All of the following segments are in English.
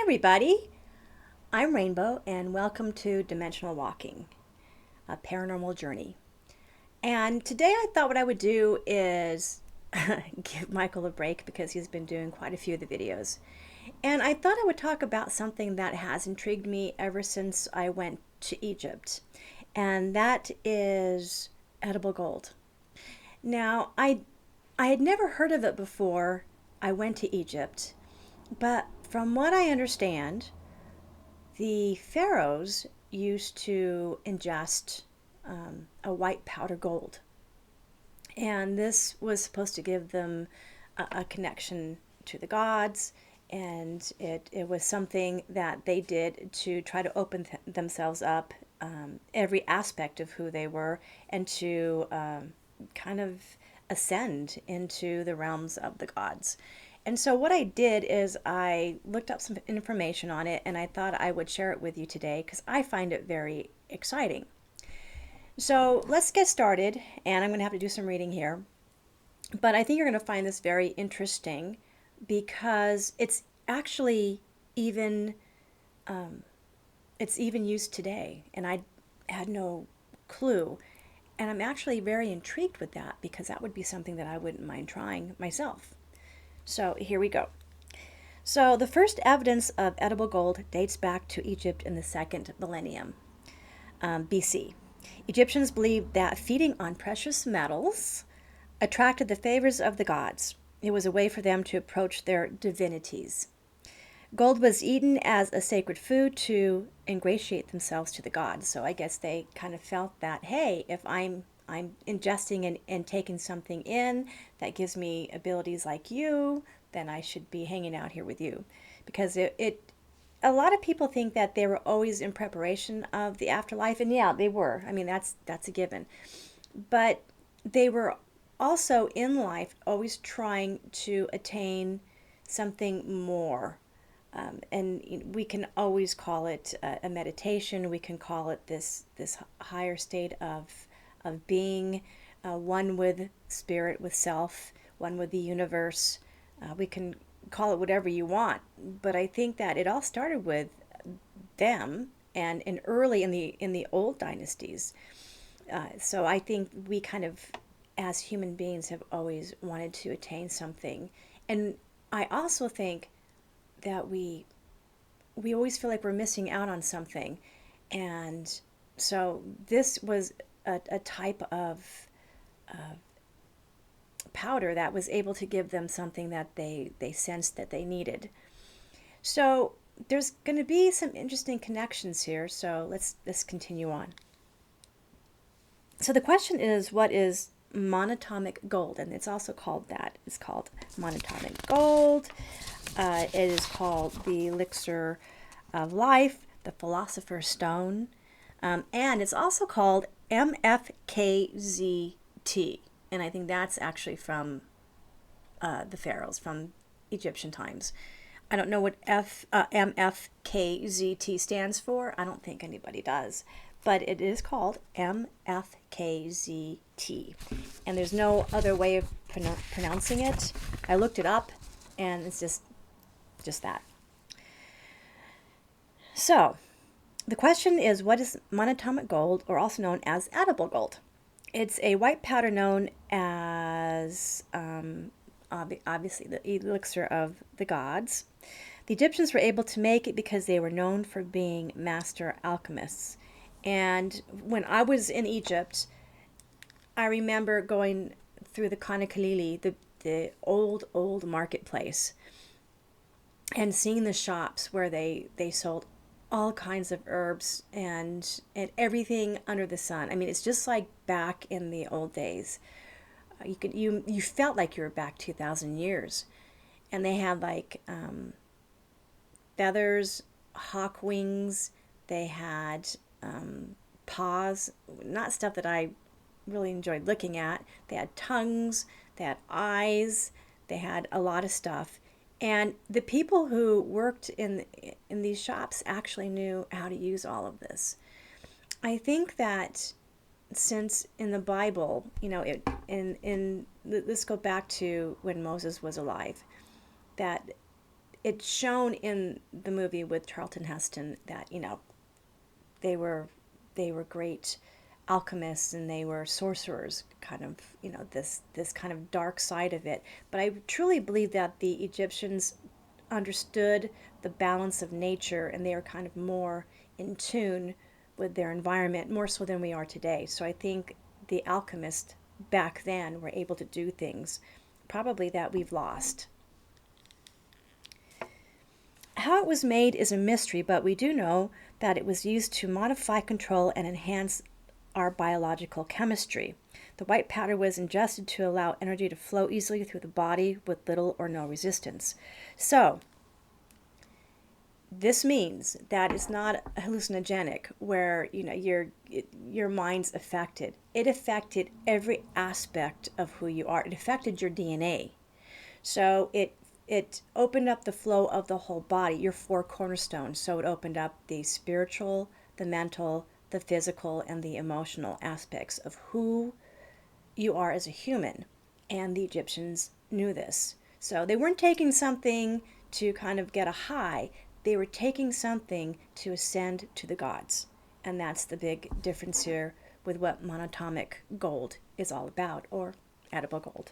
everybody, I'm Rainbow and welcome to Dimensional Walking, a paranormal journey. And today I thought what I would do is give Michael a break because he's been doing quite a few of the videos. And I thought I would talk about something that has intrigued me ever since I went to Egypt, and that is edible gold. Now, I had never heard of it before I went to Egypt, but from what I understand, the pharaohs used to ingest a white powder gold, and this was supposed to give them a connection to the gods, and it was something that they did to try to open themselves up, every aspect of who they were, and to kind of ascend into the realms of the gods. And so what I did is I looked up some information on it, and I thought I would share it with you today because I find it very exciting. So let's get started, and I'm going to have to do some reading here. But I think you're going to find this very interesting because it's actually even it's even used today, and I had no clue. And I'm actually very intrigued with that because that would be something that I wouldn't mind trying myself. So here we go. So the first evidence of edible gold dates back to Egypt in the second millennium BC. Egyptians believed that feeding on precious metals attracted the favors of the gods. It was a way for them to approach their divinities. Gold was eaten as a sacred food to ingratiate themselves to the gods. So I guess they kind of felt that, hey, if I'm ingesting and taking something in that gives me abilities like you, then I should be hanging out here with you. Because a lot of people think that they were always in preparation of the afterlife, and yeah, they were. I mean, that's a given. But they were also in life always trying to attain something more. And we can always call it a meditation. We can call it this higher state of being, one with spirit, with self, one with the universe. We can call it whatever you want, but I think that it all started with them and early in the old dynasties. So I think we kind of, as human beings, have always wanted to attain something, and I also think that we always feel like we're missing out on something, and so this was a type of powder that was able to give them something that they sensed that they needed. So there's going to be some interesting connections here, so let's continue on. So the question is, what is monatomic gold? And it's also called that. It's called monatomic gold. It is called the elixir of life, the philosopher's stone, and it's also called MFKZT. And I think that's actually from the pharaohs, from Egyptian times. I don't know what MFKZT stands for. I don't think anybody does. But it is called MFKZT. And there's no other way of pronouncing it. I looked it up, and it's just that. So, the question is, what is monatomic gold, or also known as edible gold? It's a white powder known as, obviously, the elixir of the gods. The Egyptians were able to make it because they were known for being master alchemists. And when I was in Egypt, I remember going through the Khan Khalili, the old marketplace, and seeing the shops where they sold all kinds of herbs and everything under the sun. I mean, it's just like back in the old days. You felt like you were back 2,000 years, and they had like feathers, hawk wings. They had paws, not stuff that I really enjoyed looking at. They had tongues. They had eyes. They had a lot of stuff. And the people who worked in these shops actually knew how to use all of this. I think that since in the Bible, let's go back to when Moses was alive, that it's shown in the movie with Charlton Heston that, they were great alchemists and they were sorcerers, kind of, this kind of dark side of it. But I truly believe that the Egyptians understood the balance of nature and they were kind of more in tune with their environment, more so than we are today. So I think the alchemists back then were able to do things probably that we've lost. How it was made is a mystery, but we do know that it was used to modify, control, and enhance our biological chemistry. The white powder was ingested to allow energy to flow easily through the body with little or no resistance. So, this means that it's not hallucinogenic where your mind's affected. It affected every aspect of who you are. It affected your DNA. So it opened up the flow of the whole body, your four cornerstones. So it opened up the spiritual, the mental, the physical, and the emotional aspects of who you are as a human. And the Egyptians knew this. So they weren't taking something to kind of get a high. They were taking something to ascend to the gods. And that's the big difference here with what monatomic gold is all about, or edible gold.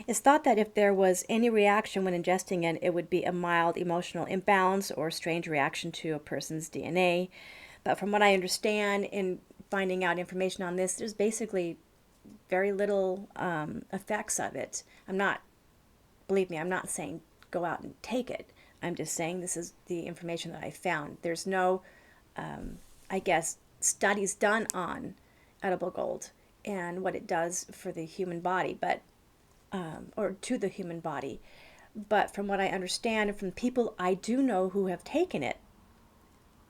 It's thought that if there was any reaction when ingesting it, it would be a mild emotional imbalance or strange reaction to a person's DNA. But from what I understand in finding out information on this, there's basically very little effects of it. Believe me, I'm not saying go out and take it. I'm just saying this is the information that I found. There's no, studies done on edible gold and what it does for the human body, or to the human body. But from what I understand, and from people I do know who have taken it,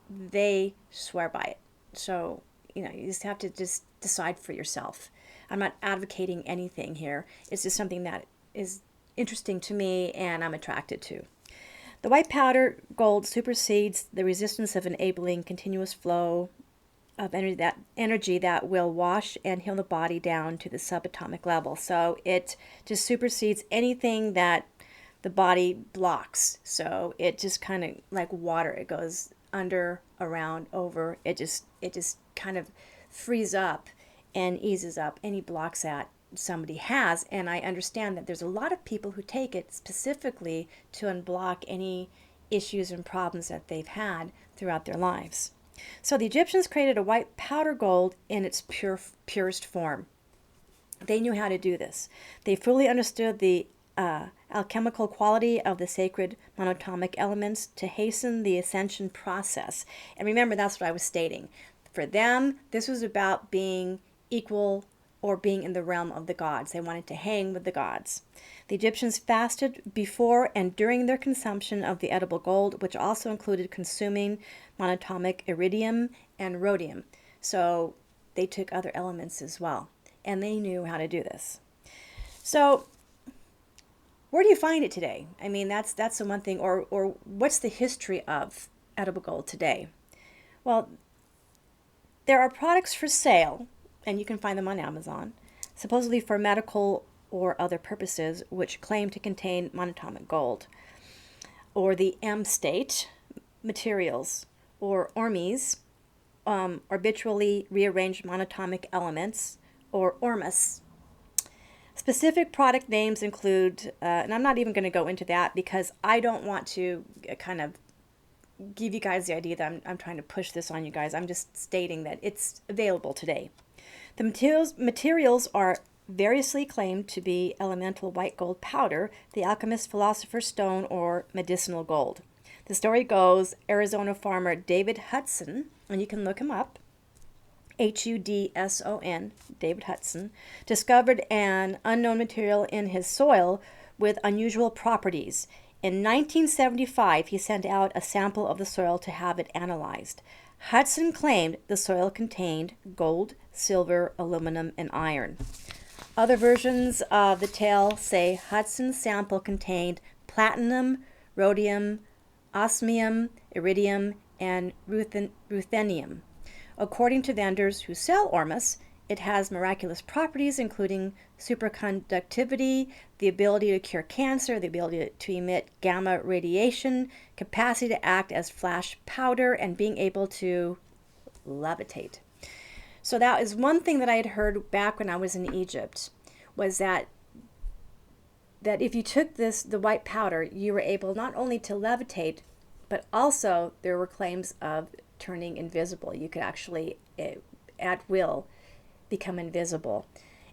they swear by it. So, you just have to just decide for yourself. I'm not advocating anything here. It's just something that is interesting to me and I'm attracted to. The white powder gold supersedes the resistance of enabling continuous flow of energy that will wash and heal the body down to the subatomic level. So it just supersedes anything that the body blocks. So it just kind of like water. It goes under, around, over. It just kind of frees up and eases up any blocks that somebody has. And I understand that there's a lot of people who take it specifically to unblock any issues and problems that they've had throughout their lives. So the Egyptians created a white powder gold in its purest form. They knew how to do this. They fully understood the alchemical quality of the sacred monatomic elements to hasten the ascension process. And remember, that's what I was stating. For them, this was about being equal or being in the realm of the gods. They wanted to hang with the gods. The Egyptians fasted before and during their consumption of the edible gold, which also included consuming monatomic iridium and rhodium. So they took other elements as well, and they knew how to do this. So where do you find it today? I mean, that's the one thing, or what's the history of edible gold today? Well, there are products for sale, and you can find them on Amazon, supposedly for medical or other purposes, which claim to contain monatomic gold, or the M state materials, or ormes, arbitrarily rearranged monatomic elements, or ormus. Specific product names include, and I'm not even going to go into that because I don't want to kind of give you guys the idea that I'm trying to push this on you guys. I'm just stating that it's available today. The materials are variously claimed to be elemental white gold powder, the alchemist philosopher's stone, or medicinal gold. The story goes, Arizona farmer David Hudson, and you can look him up, Hudson, David Hudson, discovered an unknown material in his soil with unusual properties. In 1975, he sent out a sample of the soil to have it analyzed. Hudson claimed the soil contained gold, silver, aluminum, and iron. Other versions of the tale say Hudson's sample contained platinum, rhodium, osmium, iridium, and ruthenium. According to vendors who sell ormus, It has miraculous properties, including superconductivity, the ability to cure cancer, the ability to emit gamma radiation, capacity to act as flash powder, and being able to levitate. So that is one thing that I had heard back when I was in Egypt, was that if you took the white powder, you were able not only to levitate, but also there were claims of turning invisible. You could actually, at will, become invisible.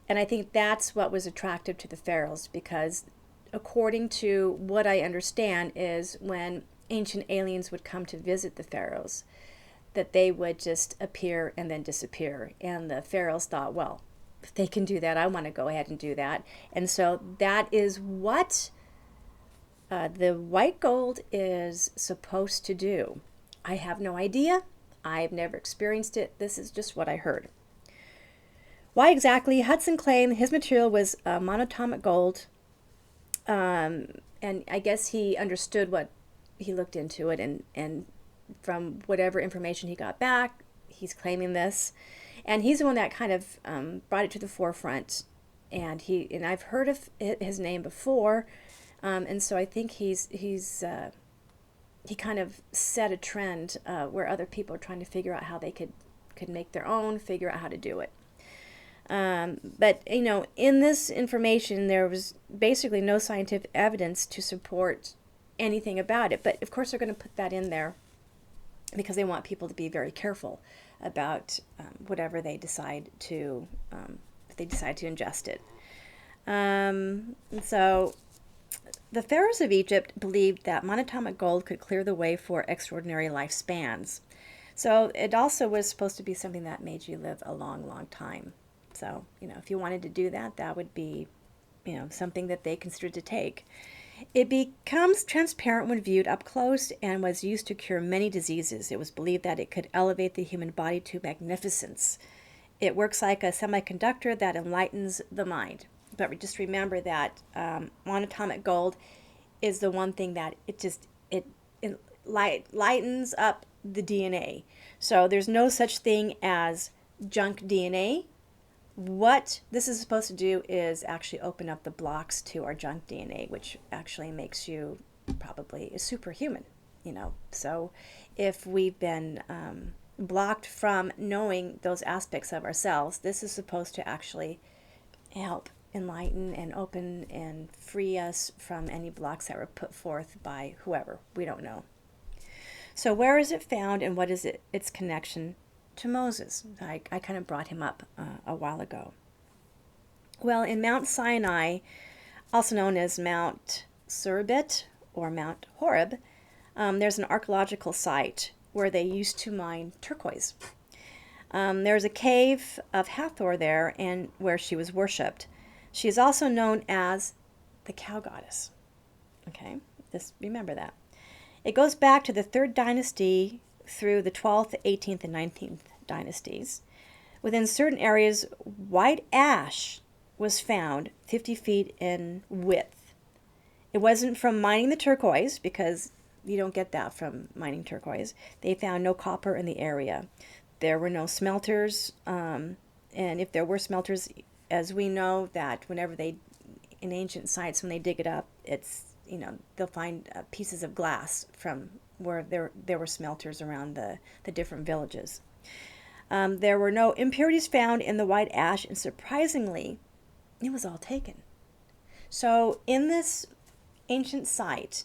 And I think that's what was attractive to the pharaohs, because according to what I understand is when ancient aliens would come to visit the pharaohs, that they would just appear and then disappear. And the pharaohs thought, well, if they can do that, I want to go ahead and do that. And so that is what the white gold is supposed to do. I have no idea. I've never experienced it. This is just what I heard. Why exactly? Hudson claimed his material was monatomic gold. And I guess he understood what he looked into it, and from whatever information he got back, he's claiming this. And he's the one that kind of brought it to the forefront. And I've heard of his name before. And so I think he kind of set a trend where other people are trying to figure out how they could make their own, figure out how to do it. But, in this information, there was basically no scientific evidence to support anything about it. But, of course, they're going to put that in there because they want people to be very careful about whatever they decide to, if they decide to ingest it. So the pharaohs of Egypt believed that monatomic gold could clear the way for extraordinary lifespans. So it also was supposed to be something that made you live a long, long time. So, if you wanted to do that, that would be, something that they considered to take. It becomes transparent when viewed up close and was used to cure many diseases. It was believed that it could elevate the human body to magnificence. It works like a semiconductor that enlightens the mind. But just remember that monatomic gold is the one thing that it lightens up the DNA. So there's no such thing as junk DNA. What this is supposed to do is actually open up the blocks to our junk DNA, which actually makes you probably a superhuman, So if we've been blocked from knowing those aspects of ourselves, this is supposed to actually help enlighten and open and free us from any blocks that were put forth by whoever. We don't know. So where is it found, and what is its connection to Moses? I kind of brought him up a while ago. Well, in Mount Sinai, also known as Mount Surbit or Mount Horeb, there's an archaeological site where they used to mine turquoise. There's a cave of Hathor there, and where she was worshipped. She is also known as the cow goddess. Okay, just remember that. It goes back to the 3rd dynasty through the 12th, 18th, and 19th dynasties. Within certain areas, white ash was found 50 feet in width. It wasn't from mining the turquoise, because you don't get that from mining turquoise. They found no copper in the area. There were no smelters, and if there were smelters, as we know that whenever in ancient sites, when they dig it up, it's, they'll find pieces of glass from where there were smelters around the different villages. There were no impurities found in the white ash, and surprisingly, it was all taken. So in this ancient site,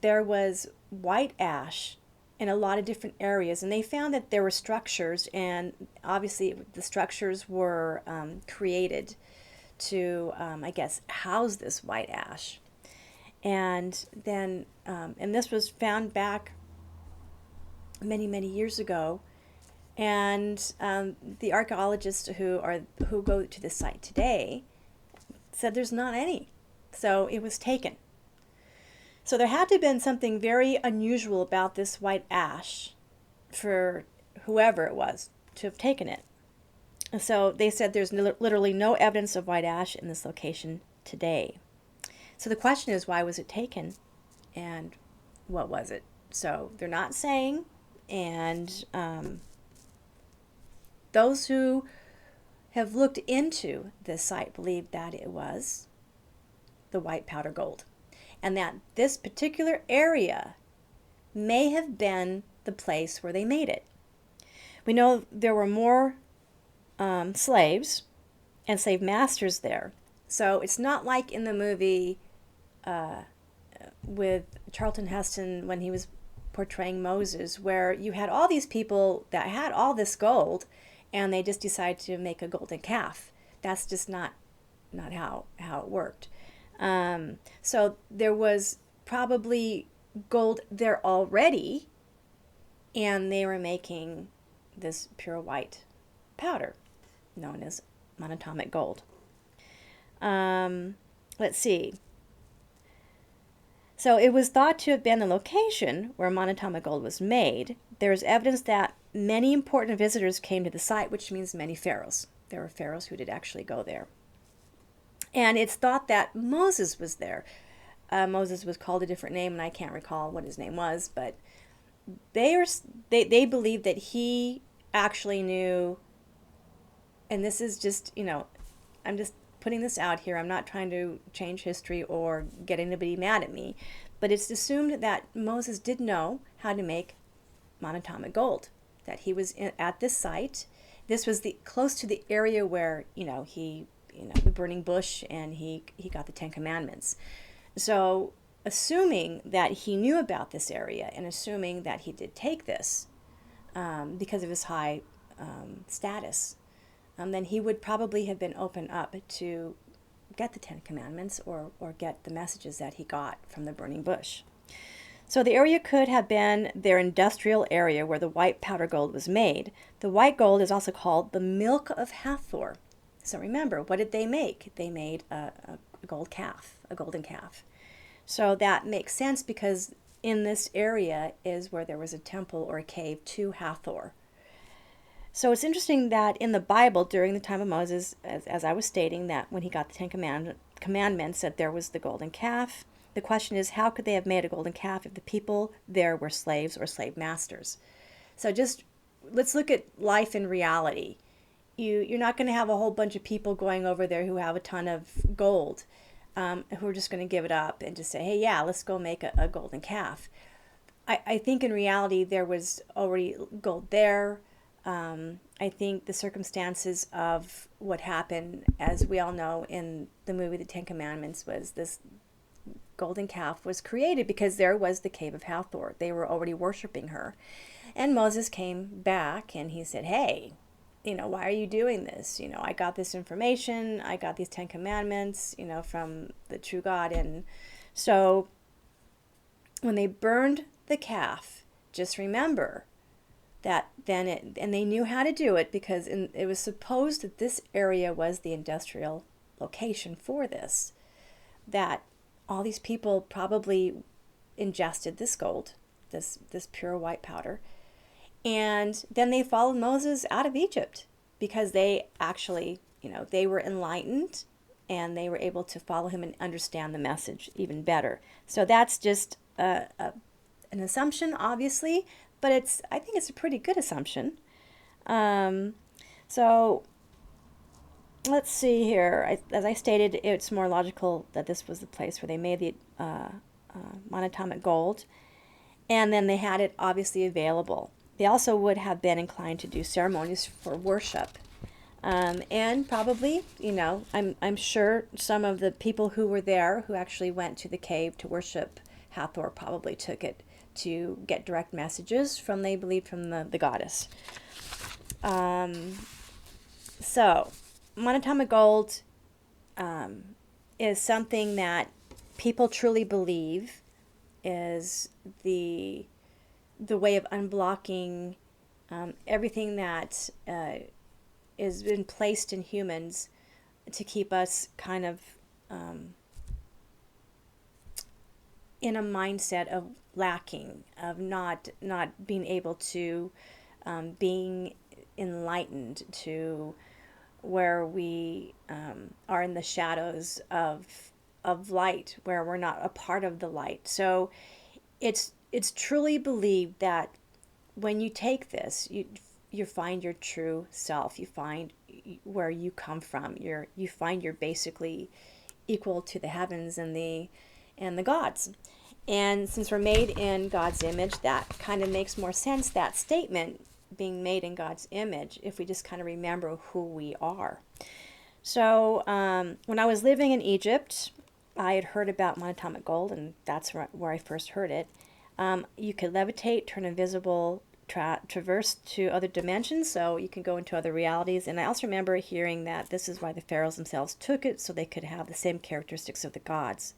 there was white ash in a lot of different areas, and they found that there were structures, and obviously the structures were created to, house this white ash. And then, and this was found back many, many years ago. And the archaeologists who go to the site today said there's not any. So it was taken. So there had to have been something very unusual about this white ash for whoever it was to have taken it. And so they said there's literally no evidence of white ash in this location today. So the question is, why was it taken, and what was it? So they're not saying, and those who have looked into this site believe that it was the white powder gold, and that this particular area may have been the place where they made it. We know there were more slaves and slave masters there. So it's not like in the movie with Charlton Heston when he was portraying Moses, where you had all these people that had all this gold and they just decided to make a golden calf. That's just not how it worked. So there was probably gold there already, and they were making this pure white powder known as monatomic gold. Let's see. So it was thought to have been the location where monatomic gold was made. There is evidence that many important visitors came to the site, which means many pharaohs. There were pharaohs who did actually go there. And it's thought that Moses was there. Moses was called a different name, and I can't recall what his name was, but they believe that he actually knew, and this is just, I'm just putting this out here. I'm not trying to change history or get anybody mad at me, but it's assumed that Moses did know how to make monatomic gold, that he was at this site. This was close to the area where, the burning bush, and he got the Ten Commandments. So assuming that he knew about this area and assuming that he did take this because of his high status, then he would probably have been open up to get the Ten Commandments or get the messages that he got from the burning bush. So the area could have been their industrial area where the white powder gold was made. The white gold is also called the milk of Hathor. So remember, what did they make? They made a gold calf, a golden calf. So that makes sense because in this area is where there was a temple or a cave to Hathor. So it's interesting that in the Bible, during the time of Moses, as I was stating, that when he got the Ten Commandments, that there was the golden calf. The question is, how could they have made a golden calf if the people there were slaves or slave masters? So just let's look at life in reality. You're not going to have a whole bunch of people going over there who have a ton of gold, who are just going to give it up and just say, hey, yeah, let's go make a golden calf. I think in reality there was already gold there. I think the circumstances of what happened, as we all know in the movie The Ten Commandments, was this golden calf was created because there was the cave of Hathor. They were already worshiping her. And Moses came back and he said, hey, why are you doing this? I got this information. I got these 10 commandments, from the true God. And so when they burned the calf, just remember that and they knew how to do it because it was supposed that this area was the industrial location for this, that all these people probably ingested this gold, this pure white powder. And then they followed Moses out of Egypt because they actually, they were enlightened and they were able to follow him and understand the message even better. So that's just an assumption, obviously, but I think it's a pretty good assumption. So let's see here. As I stated, it's more logical that this was the place where they made the monatomic gold, and then they had it obviously available. They also would have been inclined to do ceremonies for worship. And probably, I'm sure some of the people who were there who actually went to the cave to worship Hathor probably took it to get direct messages they believed from the goddess. So, monatomic gold is something that people truly believe is the way of unblocking everything that is been placed in humans to keep us kind of in a mindset of lacking, of not being able to being enlightened, to where we are in the shadows of light, where we're not a part of the light. So it's truly believed that when you take this, you find your true self. You find where you come from. You find you're basically equal to the heavens and the gods. And since we're made in God's image, that kind of makes more sense, that statement, being made in God's image, if we just kind of remember who we are. So when I was living in Egypt, I had heard about monatomic gold, and that's where I first heard it. You could levitate, turn invisible, traverse to other dimensions, so you can go into other realities. And I also remember hearing that this is why the pharaohs themselves took it, so they could have the same characteristics of the gods.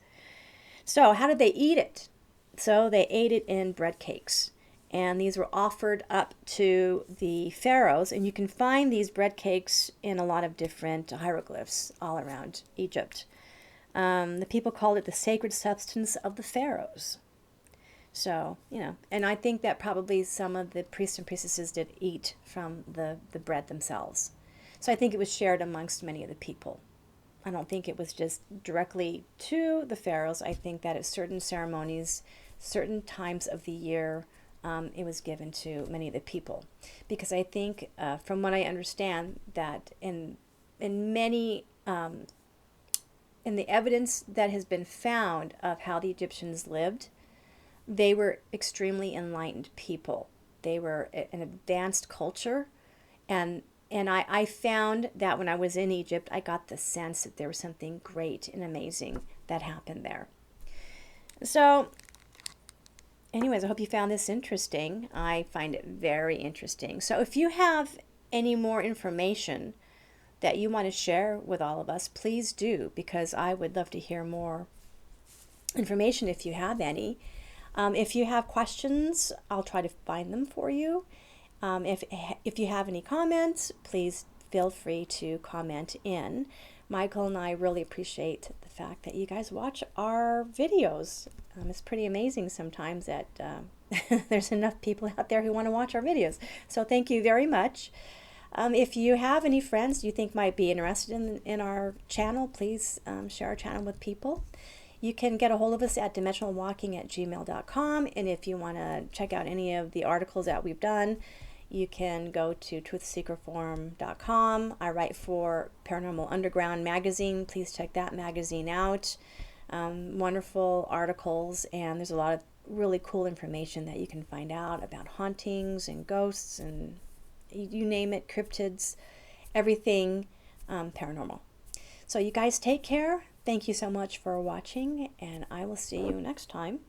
So how did they eat it? So they ate it in bread cakes. And these were offered up to the pharaohs. And you can find these bread cakes in a lot of different hieroglyphs all around Egypt. The people called it the sacred substance of the pharaohs. So, and I think that probably some of the priests and priestesses did eat from the bread themselves. So I think it was shared amongst many of the people. I don't think it was just directly to the pharaohs. I think that at certain ceremonies, certain times of the year, it was given to many of the people. Because I think, from what I understand, that in many, in the evidence that has been found of how the Egyptians lived, they were extremely enlightened people. They were an advanced culture, and I found that when I was in Egypt, I got the sense that there was something great and amazing that happened there. So, anyways, I hope you found this interesting. I find it very interesting. So if you have any more information that you want to share with all of us, please do, because I would love to hear more information if you have any. If you have questions, I'll try to find them for you. If you have any comments, please feel free to comment in. Michael and I really appreciate the fact that you guys watch our videos. It's pretty amazing sometimes that there's enough people out there who want to watch our videos. So thank you very much. If you have any friends you think might be interested in our channel, please share our channel with people. You can get a hold of us at dimensionalwalking@gmail.com. And if you want to check out any of the articles that we've done, you can go to truthseekerforum.com. I write for Paranormal Underground magazine. Please check that magazine out. Wonderful articles, and there's a lot of really cool information that you can find out about hauntings and ghosts and you name it, cryptids, everything paranormal. So you guys take care. Thank you so much for watching, and I will see you next time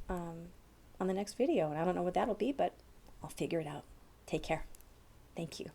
on the next video. And I don't know what that'll be, but I'll figure it out. Take care. Thank you.